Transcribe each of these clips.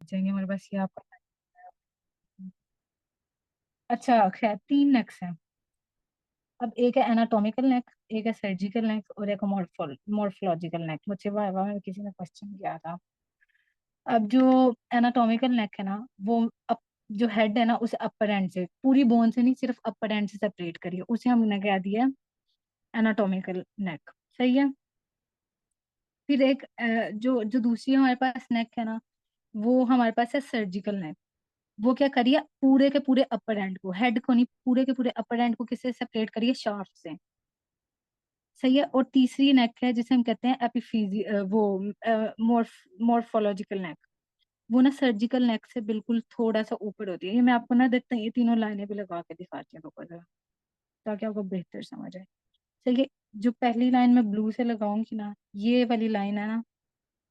जाएंगे हमारे पास ये आपका। अच्छा खैर, तीन नेक्स हैं। अब एक है एनाटॉमिकल नेक, एक है सर्जिकल नेक, और एक मॉर्फोलॉजिकल नेक। मुझे वाइवा में किसी ने क्वेश्चन किया था। अब जो एनाटॉमिकल नेक है ना, वो अप, जो हेड है ना, उसे अपर एंड से, पूरी बोन से नहीं, सिर्फ अपर एंड से सेपरेट करिए, उसे हमने कह दिया एनाटॉमिकल नेक। सही है। फिर एक जो जो दूसरी हमारे पास नेक है ना, वो हमारे पास है सर्जिकल नेक। वो क्या करिए, पूरे के पूरे अपर एंड को, हेड को नहीं, पूरे के पूरे अपर एंड को किससे सेपरेट करिए, शाफ्ट से। सही है। और तीसरी नेक है जिसे हम कहते हैं एपिफीजी वो मॉर्फोलॉजिकल नेक। वो ना सर्जिकल नेक से बिल्कुल थोड़ा सा ऊपर होती है। ये मैं आपको ना देखता हूँ, ये तीनों लाइनें भी लगा के दिखाती हूँ, रुको जरा, ताकि आपको बेहतर समझ आए। चलिए, जो पहली लाइन मैं ब्लू से लगाऊंगी ना, ये वाली लाइन है ना,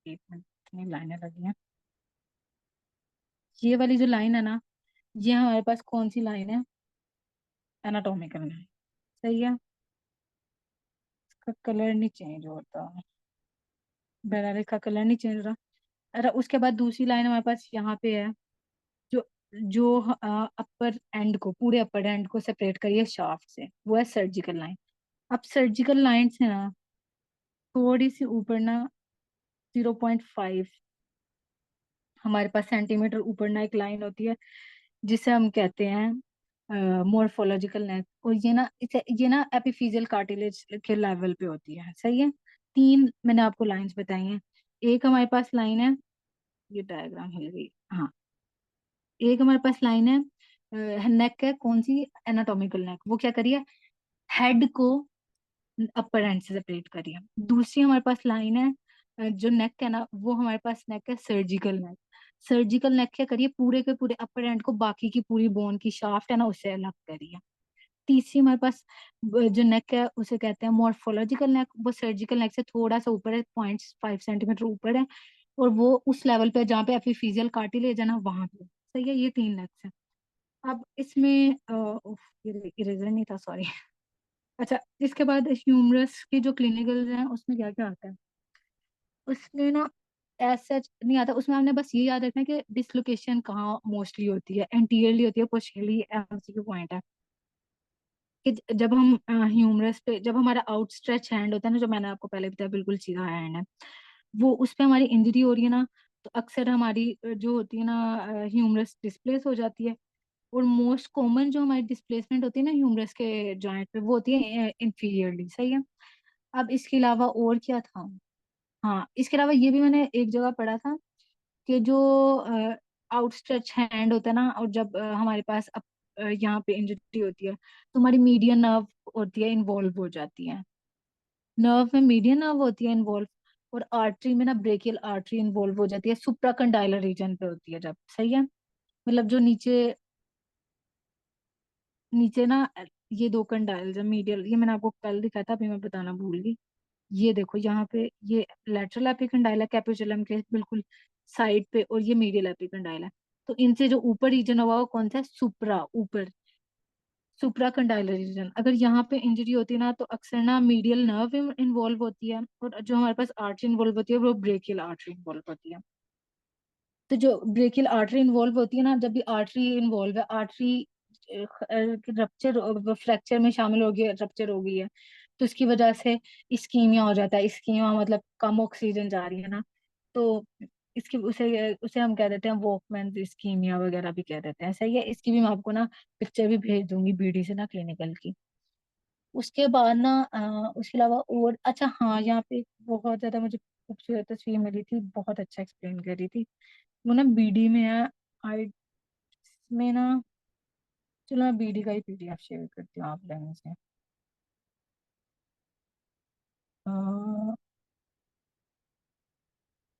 एक मिनट, इतनी लाइनें लगी हैं। ये वाली जो लाइन है ना, ये हमारे पास कौन सी लाइन है, एनाटॉमिकल लाइन। सही है। इसका कलर नहीं चेंज होता, बहरहाल इसका कलर नहीं चेंज हो रहा। अरे उसके बाद दूसरी लाइन हमारे पास यहाँ पे है, जो जो अपर एंड को, पूरे अपर एंड को सेपरेट करिए शाफ्ट से, वो है सर्जिकल लाइन। अब सर्जिकल लाइन से ना थोड़ी सी ऊपर ना, 0.5 हमारे पास सेंटीमीटर ऊपर ना एक लाइन होती है, जिसे हम कहते हैं मोर्फोलॉजिकल नेक। और ये ना एपिफिजियल कार्टिलेज के लेवल पे होती है। सही है। तीन मैंने आपको लाइंस बताई हैं। एक हमारे पास लाइन है, ये डायग्राम हिल गई, हाँ। एक हमारे पास लाइन है, नेक है कौन सी, एनाटॉमिकल नेक। वो क्या करिए, हेड को अपर एंड से सेपरेट करिए। दूसरी हमारे पास लाइन है, जो नेक है ना, वो हमारे पास नेक है सर्जिकल नेक। सर्जिकल नेक क्या करिए, पूरे के पूरे अपर एंड को, बाकी की पूरी बोन की शाफ्ट है ना, उससे अलग करिए। तीसरी हमारे पास जो नेक है, उसे कहते हैं मॉर्फोलॉजिकल नेक। वो सर्जिकल नेक से थोड़ा सा ऊपर है, 0.5 सेंटीमीटर ऊपर है, और वो उस लेवल पे जहाँ पे एपिफिजियल कार्टिलेज है ना, वहां पे। सही है। ये तीन नेक्स है। अब इसमें उफ, ये इरेजर नहीं था, सॉरी। अच्छा, इसके बाद ह्यूमरस की जो क्लिनिकल है, उसमें क्या क्या आता है, उसमें ना ऐसा नहीं आता। उसमें हमने बस ये याद रखना है कि डिसलोकेशन कहाँ मोस्टली होती है, एंटीरियरली होती है, पोस्टीरियरली। एमसीक्यू पॉइंट है कि जब हम ह्यूमरस पे, जब हमारा आउटस्ट्रेच हैंड होता है ना, जो मैंने आपको पहले बताया, बिल्कुल सीधा हैंड है, वो उस पे हमारी इंजरी हो रही है ना, तो अक्सर हमारी जो होती है ना, ह्यूमरस डिस्प्लेस हो जाती है। और मोस्ट कॉमन जो हमारी डिस्प्लेसमेंट होती है ना ह्यूमरस के जॉइंट पे, वो होती है इंफीरियरली। सही है। अब इसके अलावा और क्या था, हाँ, इसके अलावा ये भी मैंने एक जगह पढ़ा था कि जो आउटस्ट्रेच हैंड होता है ना, और जब हमारे पास यहाँ पे इंजरी होती है, तो हमारी मीडियन नर्व होती है, इन्वॉल्व हो जाती है। नर्व में मीडियन नर्व होती है इन्वॉल्व, और आर्टरी में ना ब्रेकियल आर्टरी इन्वॉल्व हो जाती है, सुप्राकंडाइलर रीजन पे होती है जब। सही है। मतलब जो नीचे, नीचे ना, ये दो कंडाइल जब मीडियल, ये मैंने आपको कल दिखाया था, अभी मैं बताना भूल गई। ये देखो यहाँ पे, ये लेटरल एपिकंडाइल है कैपुचुलम के बिल्कुल साइड पे, और ये मीडियल एपिकंडाइल है। तो इनसे जो ऊपर रीजन हुआ, वो कौन सा है, सुप्रा, ऊपर, सुप्राकंडाइलर रीजन। अगर यहाँ पे इंजरी होती है ना, तो अक्सर ना मीडियल नर्व इन्वॉल्व होती है, और जो हमारे पास आर्टरी इन्वॉल्व होती है, वो ब्रेकियल आर्टरी इन्वॉल्व होती है। तो जो ब्रेकियल आर्टरी इन्वॉल्व होती है ना, जब भी आर्टरी इन्वॉल्व है, आर्टरी रप्चर, फ्रैक्चर में शामिल हो गई, रप्चर हो गई है, तो इसकी वजह से इस्कीमिया हो जाता है। इस्कीमिया मतलब कम ऑक्सीजन जा रही है ना, तो इसकी उसे उसे हम कह देते हैं वॉकमैन इस्कीमिया वगैरह भी कह देते हैं। सही है। इसकी भी मैं आपको ना पिक्चर भी भेज दूंगी बीडी से ना, क्लिनिकल की। उसके बाद ना उसके अलावा और, अच्छा हाँ, यहाँ पे एक बहुत ज्यादा मुझे खूबसूरत तस्वीर मिली थी, बहुत अच्छा एक्सप्लेन कर रही थी। वो ना बीडी में है, आई में ना, चलो मैं बीडी का ही पीडीएफ शेयर करती हूँ आप लेने से।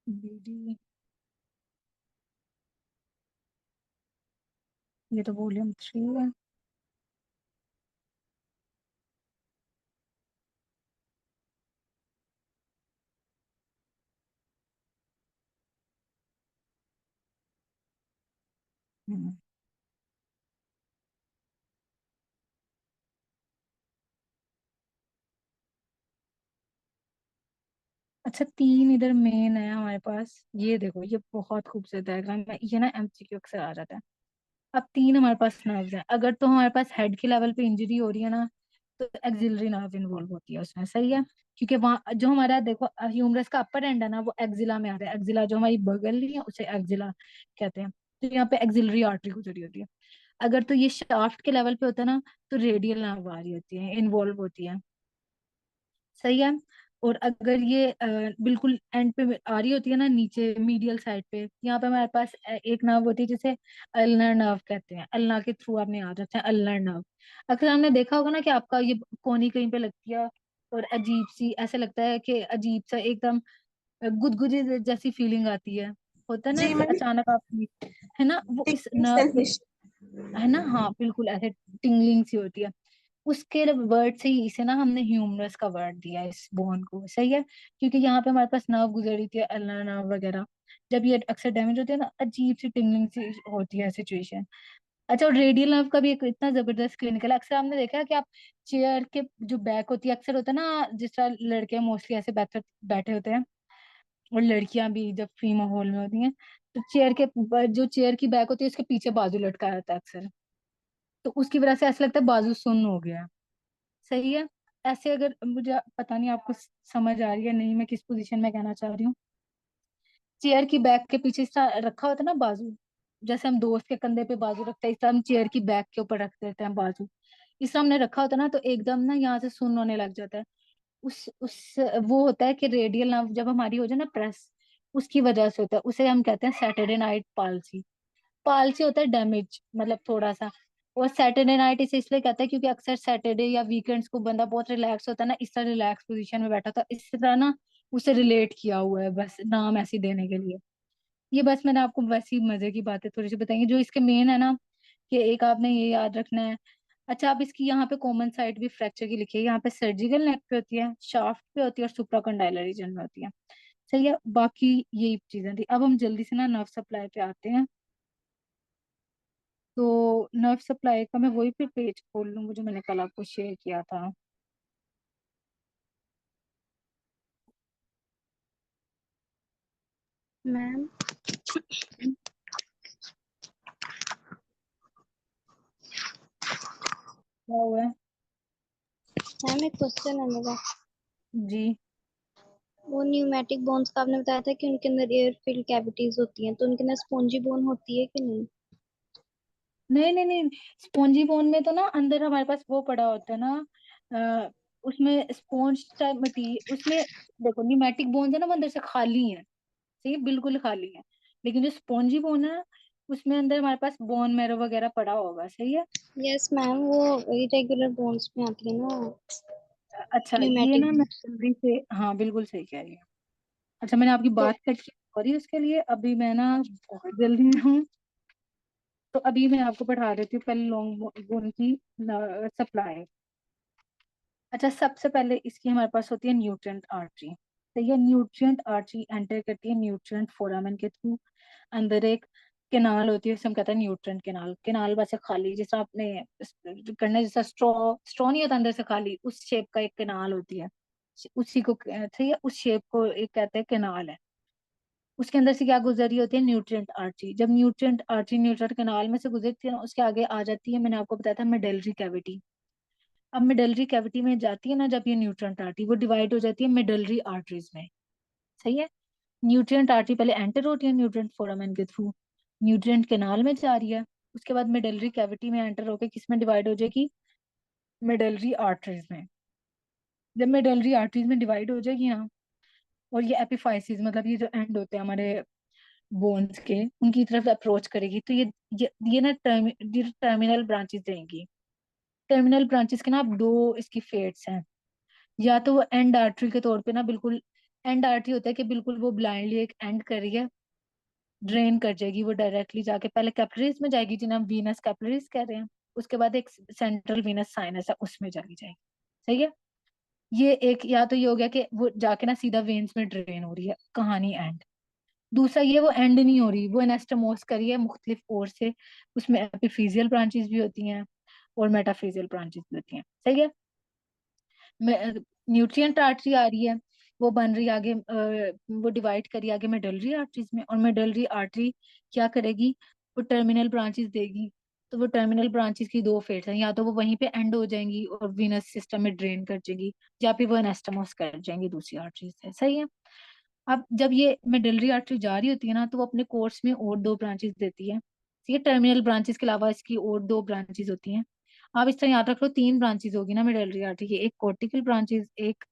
बीडी, ये तो वॉल्यूम 3 है। हम्म, अच्छा, तीन इधर मेन है हमारे पास, ये देखो ये बहुत खूबसूरत डायग्राम है, ये ना एमसीक्यू अक्सर आ जाता है। अब तीन हमारे पास नर्व्स हैं, अगर तो हमारे पास हेड के लेवल पे इंजरी हो रही है ना, तो एक्सिलरी नर्व इन्वॉल्व होती है उसमें, सही है। क्योंकि वहाँ जो हमारा देखो ह्यूमरस का अपर एंड है ना, वो एक्जिला में आ रहा है, एक्जिला जो हमारी बगल नहीं है उसे एक्जिला कहते हैं। तो यहाँ पे एक्सिलरी आर्टरी गुजरी होती है। अगर तो ये शाफ्ट के लेवल पे होता है ना, तो रेडियल नर्व आ रही होती है, इन्वॉल्व होती है, सही है। और अगर ये बिल्कुल एंड पे आ रही होती है ना, नीचे मीडियल साइड पे, यहाँ पे हमारे पास एक नर्व होती है जिसे अल्नर नर्व कहते हैं, अल्ना के थ्रू आपने याद रखते हैं अल्नर नर्व। अक्सर हमने देखा होगा ना कि आपका ये कोनी कहीं पे लगती है, और अजीब सी ऐसे लगता है कि अजीब सा एकदम गुदगुदी जैसी फीलिंग आती है, होता है ना जी ऐसे मैम, अचानक आप, है ना वो इस टिकलिंग नर्व, सेंसेशन। है ना, हाँ बिल्कुल ऐसे टिंगलिंग सी होती है। उसके वर्ड से ही इसे ना हमने ह्यूमरस का वर्ड दिया है इस बोन को, सही है। क्योंकि यहाँ पे हमारे पास नर्व गुजर रही थी, अल्ना नर्व वगैरह, जब ये अक्सर डैमेज होती है ना, अजीब सी टिंगलिंग सी होती है सिचुएशन। अच्छा, और रेडियल नर्व का भी एक इतना जबरदस्त क्लिनिकल, अक्सर हमने देखा है कि आप चेयर के जो बैक होती है, अक्सर होता है ना जिस तरह लड़के मोस्टली ऐसे बैठे बैठे होते हैं, और लड़कियां भी जब फ्री माहौल में होती हैं, तो चेयर के जो चेयर की बैक होती है उसके पीछे बाजू लटका रहता है अक्सर, तो उसकी वजह से ऐसा लगता है बाजू सुन्न हो गया है, सही है। ऐसे अगर मुझे पता नहीं आपको समझ आ रही है नहीं, मैं किस पोजीशन में कहना चाह रही हूँ। चेयर की बैक के पीछे इस तरह रखा होता है ना बाजू, जैसे हम दोस्त के कंधे पे बाजू रखते हैं, इस तरह हम चेयर की बैक के ऊपर रख देते हैं बाजू, इस तरह हमने रखा होता है ना, तो एकदम ना यहाँ से सुन्न होने लग जाता है। उस वो होता है कि रेडियल नर्व जब हमारी हो जाए ना प्रेस, उसकी वजह से होता है, उसे हम कहते हैं सैटरडे नाइट पाल्सी। पालसी होता है डैमेज, मतलब थोड़ा सा। और सैटरडे नाइट इसे इसलिए कहते हैं क्योंकि अक्सर सैटरडे या वीकेंड्स को बंदा बहुत रिलैक्स होता है ना, इस तरह रिलैक्स पोजीशन में बैठा था, इस तरह ना उसे रिलेट किया हुआ है, बस नाम ऐसे देने के लिए। ये बस मैंने आपको वैसी मजे की बातें थोड़ी सी बताई जो इसके मेन है ना, कि एक आपने ये याद रखना है। अच्छा, आप इसकी यहाँ पे कॉमन साइट भी फ्रैक्चर की लिखी है, यहाँ पे सर्जिकल नेक पे होती है, शाफ्ट पे होती है, और सुप्राकंडाइलर रीजन में होती है, सही है। बाकी यही चीजें थी। अब हम जल्दी से ना नर्व सप्लाई पे आते हैं। तो नर्व सप्लाई का मैं वही फिर पेज खोल लूंगी जो मैंने कल आपको शेयर किया था। मैम, क्या हुआ है? मैम एक क्वेश्चन है मेरा। जी। वो न्यूमेटिक बोन्स का आपने बताया था कि उनके अंदर एयर फिल्ड कैविटीज होती हैं, तो उनके अंदर स्पॉन्जी बोन होती है कि नहीं? नहीं नहीं नहीं, स्पॉन्जी बोन में तो ना अंदर हमारे पास वो पड़ा होता है ना, उसमें स्पॉन्ज टाइप मटीरियल उसमें। देखो न्यूमेटिक बोन्स है ना, वो अंदर से खाली है, सही है, बिल्कुल खाली है। लेकिन जो स्पॉन्जी बोन है, उसमें अंदर हमारे पास बोन मैरो वगैरह पड़ा होगा, सही है। यस मैम, वो इरेगुलर बोन्स में आती है ना, अच्छा, ये न्यूमेटिक ना मैं बोन्स। जल्दी से, हाँ बिल्कुल सही कह रही हूँ। अच्छा, मैंने आपकी तो बात कट की, सॉरी उसके लिए, अभी मैं ना बहुत जल्दी में हूँ। तो अभी मैं आपको पढ़ा देती हूँ पहले लॉन्ग बोन की सप्लाई। अच्छा, सबसे पहले इसकी हमारे पास होती है न्यूट्रिएंट आर्टरी। तो ये न्यूट्रिएंट आर्टरी एंटर करती है न्यूट्रिएंट फोरामेन के थ्रू। अंदर एक केनाल होती है, उसे हम कहते हैं न्यूट्रिएंट केनाल। केनाल वैसे खाली जैसा आपने करना, जैसा स्ट्रॉ स्ट्रॉ नहीं होता अंदर से खाली, उस शेप का एक केनाल होती है, उसी को ठीक है, उस शेप को एक कहते हैं केनाल है। उसके अंदर से क्या गुजरी होती है, न्यूट्रिएंट आर्टरी। जब न्यूट्रिएंट आर्टरी न्यूट्रिएंट कैनाल में से गुजरती है ना, उसके आगे आ जाती है, मैंने आपको बताया था, मेडलरी कैविटी। अब मेडलरी कैविटी में जाती है ना जब ये न्यूट्रिएंट आर्टरी, वो डिवाइड हो जाती है मेडलरी आर्टरीज में, सही है। न्यूट्रिएंट आर्टरी पहले एंटर होती है न्यूट्रिएंट फोरामेन के थ्रू, न्यूट्रिएंट कैनाल में जा रही है, उसके बाद मेडलरी कैविटी में एंटर होकर किस में डिवाइड हो जाएगी, मेडलरी आर्टरीज में। जब मेडलरी आर्टरीज में डिवाइड हो जाएगी ना, और ये एपिफाइसिस मतलब ये जो एंड होते हैं हमारे बोन्स के, उनकी तरफ अप्रोच करेगी, तो ये ना टर्मिनल ब्रांचेस रहेंगी। टर्मिनल ब्रांचेस के ना आप दो इसकी फेट्स हैं। या तो वो एंड आर्टरी के तौर पे ना बिल्कुल, एंड आर्टरी होता है कि बिल्कुल वो ब्लाइंडली एक एंड कर रही है, ड्रेन कर जाएगी वो डायरेक्टली जाके, पहले कैपिलरीज में जाएगी जिन्हें हम वीनस कैपिलरीज कह रहे हैं, उसके बाद एक सेंट्रल वीनस साइनस है उसमें जाके जाएगी, सही है। ये एक, या तो ये हो गया कि वो जाके ना सीधा वेन्स में ड्रेन हो रही है, कहानी एंड। दूसरा ये वो एंड नहीं हो रही, वो एनास्टोमोस करी है मुख्तलिफ ओर से, उसमें एपिफिजियल ब्रांचेस भी होती हैं और मेटाफिजियल ब्रांचेस भी होती हैं, सही है। न्यूट्रिएंट आर्टरी आ रही है, वो बन रही आगे, वो डिवाइड करी आगे मेडलरी आर्टरीज में, और मेडलरी आर्टरी क्या करेगी, वो टर्मिनल ब्रांचेस देगी। तो वो टर्मिनल ब्रांचेस की दो फेट्स हैं, या तो वो वहीं पे एंड हो जाएंगी और वीनस सिस्टम में ड्रेन कर जाएगी, या फिर वो एनास्टमोस कर जाएंगी दूसरी आर्टरीज से। सही है। अब जब ये मेडलरी आर्टरी जा रही होती है ना, तो वो अपने कोर्स में और दो ब्रांचेस देती है। ठीक है, टर्मिनल ब्रांचेस के अलावा इसकी और दो ब्रांचेस होती हैं। आप इस तरह याद रख लो, तीन ब्रांचेस होगी ना मेडलरी आर्टरी की, एक कॉर्टिकल ब्रांचेस, एक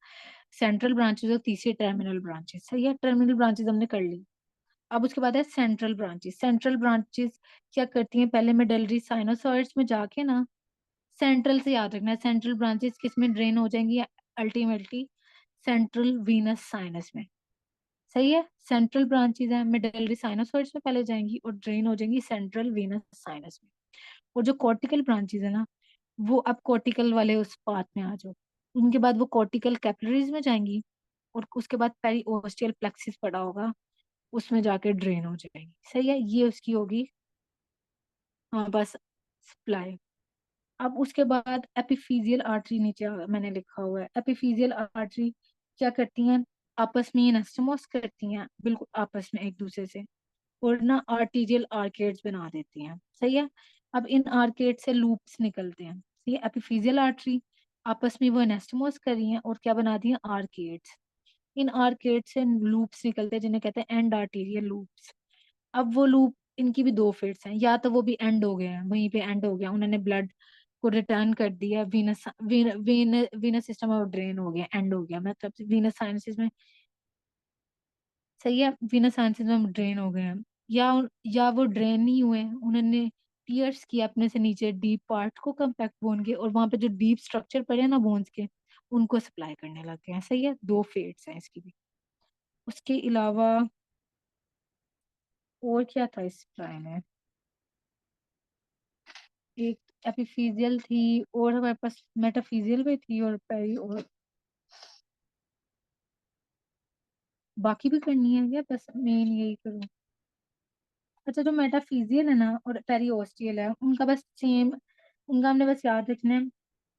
सेंट्रल ब्रांचेस और तीसरी टर्मिनल ब्रांचेस। सही है, टर्मिनल ब्रांचेस हमने कर ली। अब उसके बाद है सेंट्रल ब्रांचेस। सेंट्रल ब्रांचेस क्या करती हैं, पहले मेडलरी साइनोसॉइड्स में जाके ना, सेंट्रल से याद रखना है, सेंट्रल ब्रांचेस किस में ड्रेन हो जाएंगी अल्टीमेटली, सेंट्रल वीनस साइनस में। सही है, सेंट्रल ब्रांचेस है मेडलरी साइनोसॉइड्स में पहले जाएंगी और ड्रेन हो जाएंगी सेंट्रल वीनस साइनस में। और जो कॉर्टिकल ब्रांचेस है ना, वो अब कॉर्टिकल वाले उस पाथ में आ जाओ। उनके बाद वो कॉर्टिकल कैपिलरीज में जाएंगी, और उसके बाद पेरिओस्टियल प्लेक्सिस पड़ा होगा, उसमें जाके ड्रेन हो जाएगी। सही है, ये उसकी होगी, हाँ बस, सप्लाई। अब उसके बाद एपिफिजियल आर्टरी नीचे मैंने लिखा हुआ है। एपिफिजियल आर्टरी क्या करती हैं, आपस में एनास्टमोस करती हैं, बिल्कुल आपस में एक दूसरे से, और ना आर्टीरियल आर्केड्स बना देती हैं। सही है। अब इन आर्केड से लूप्स निकलते हैं। सही है, एपिफिजियल आर्टरी आपस में वो एनास्टमोस कर रही हैं और क्या बना दी हैं, आर्केड्स। इन आर्केड से लूप्स निकलते हैं जिन्हें कहते हैं एंड आर्टीरियल लूप्स। अब वो लूप, इनकी भी दो फेट्स हैं, या तो वो भी एंड हो गए हैं, वहीं पे एंड हो गया, उन्होंने ब्लड को रिटर्न कर दिया वीनस, वीनस सिस्टम में ड्रेन हो गया, एंड हो गया, मतलब वीनस साइनसिस में। सही है, वीनस साइनसिस में ड्रेन हो गए हैं, या वो ड्रेन नहीं हुए हैं, उन्होंने पियर्स किया अपने से नीचे डीप पार्ट को कम्पैक्ट बोन के, और वहां पे जो डीप स्ट्रक्चर पड़े हैं ना बोन्स के, उनको सप्लाई करने लग गए हैं। सही है, दो फेट्स हैं इसकी भी। उसके अलावा और क्या था इस प्लान में, एक एपिफिजियल थी, और हमारे पास मेटाफिजियल भी थी, और पेरी, और बाकी भी करनी है, या बस मेन यही करूँ। अच्छा, जो मेटाफिजियल है ना और पेरिओस्टियल है, उनका बस सेम, उनका हमने बस याद रखना है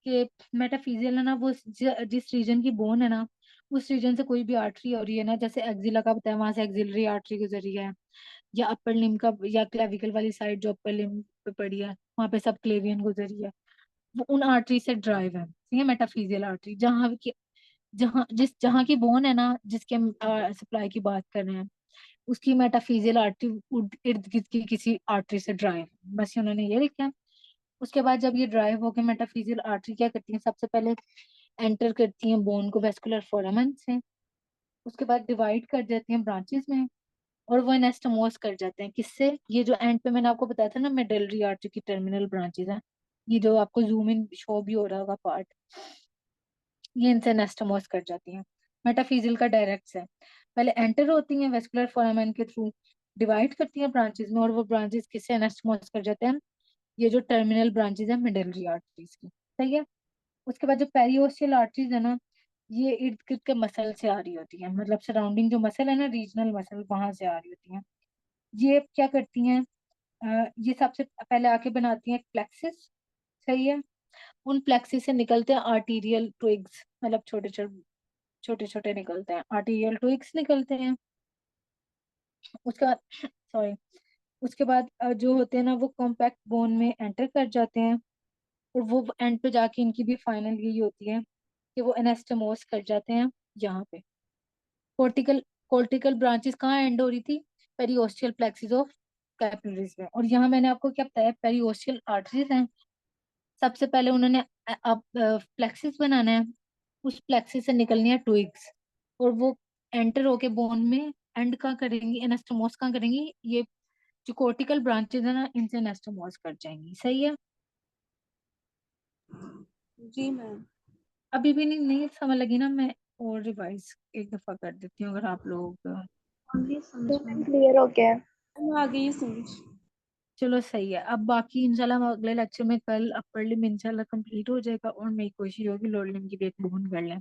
कि मेटाफिजियल है ना, वो जिस रीजन की बोन है ना, उस रीजन से कोई भी आर्टरी हो रही है ना, जैसे एक्जिला का बताया, वहां से एक्सिलरी आर्टरी गुजर रही है, या अपर लिम्ब का, या क्लेविकल वाली साइड जो अपर लिम्ब पे पड़ी है, वहां पे सब क्लेवियन गुजर रही है, वो उन आर्टरी से ड्राइव है। ठीक है, मेटाफिजियल आर्टरी जहाँ की, जहाँ की बोन है ना, जिसके सप्लाई की बात कर रहे हैं, उसकी मेटाफिजियल आर्टरी इर्द गिर्द की किसी आर्टरी से ड्राइव, बस उन्होंने ये लिखा है। उसके बाद जब ये ड्राइव होकर मेटाफिजियल आर्टरी क्या करती है, सबसे पहले एंटर करती हैं बोन को वेस्कुलर फोरामन से, उसके बाद डिवाइड कर देती हैं ब्रांचेस में, और वो एनास्टमोस कर जाते हैं किससे, ये जो एंड पे मैंने आपको बताया था ना मेडलरी आर्टरी की टर्मिनल ब्रांचेस हैं, ये जो आपको जूम इन शो भी हो रहा होगा पार्ट, ये इनसे एनास्टमोस कर जाती हैं। मेटाफिजियल का डायरेक्ट है, पहले एंटर होती हैं वेस्कुलर फोरामन के थ्रू, डिवाइड करती हैं ब्रांचेस में, और वो ब्रांचेस किससे एनास्टमोस कर जाते हैं, ये जो टर्मिनल ब्रांचेस है मेडलरी आर्टरीज की। सही है। उसके बाद जो पेरिओस्टियल आर्टरीज है ना, ये इर्द गिर्द के मसल से आ रही होती है, मतलब सराउंडिंग जो मसल है ना, रीजनल मसल, वहां से आ रही होती हैं। ये क्या करती हैं, ये सबसे पहले आके बनाती हैं प्लेक्सिस। सही है, उन प्लेक्सिस से निकलते हैं आर्टीरियल ट्विग्स, मतलब छोटे छोटे निकलते हैं, आर्टीरियल ट्विग्स निकलते हैं। उसके बाद सॉरी, उसके बाद जो होते हैं ना, वो कॉम्पैक्ट बोन में एंटर कर जाते हैं, और वो एंड पे जाके इनकी भी फाइनल यही होती है कि वो एनास्टमोस कर जाते हैं यहाँ पे। कोर्टिकल कोर्टिकल ब्रांचेस कहाँ एंड हो रही थी, पेरिओस्टियल प्लेक्सिस ऑफ कैपिलरीज में, और यहाँ मैंने आपको क्या बताया, पेरिओस्टियल आर्टरीज हैं। सबसे पहले उन्होंने अब प्लेक्सिस बनाना है, उस प्लेक्सिस से निकलनी है ट्विग्स, और वो एंटर होके बोन में एंड कहाँ करेंगी, एनास्टोमोस कहाँ करेंगी, ये जो कोर्टिकल ब्रांचेस है ना, इनसे एनास्टोमोस कर जाएंगी। सही है। जी मैम। अभी भी नहीं समझ लगी ना, मैं और रिवाइज एक दफा कर देती हूँ अगर आप लोग अभी समझ में क्लियर हो गया है। मैं आ गई समझ। चलो सही है। अब बाकी इंशाल्लाह हम अगले लेक्चर में कल अपर लिम इंशाल्लाह कंप्लीट हो जाएगा, और मेरी कोशिश होगी लोअर लिम की भी एक बोन कर लें,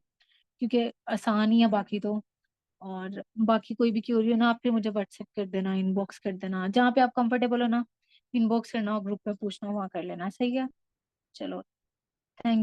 क्योंकि आसान ही है बाकी तो। और बाकी कोई भी क्यूरी हो ना, आप फिर मुझे व्हाट्सएप कर देना, इनबॉक्स कर देना, जहाँ पे आप कंफर्टेबल हो ना, इनबॉक्स करना, ग्रुप पे पूछना, वहाँ कर लेना। सही है, चलो, थैंक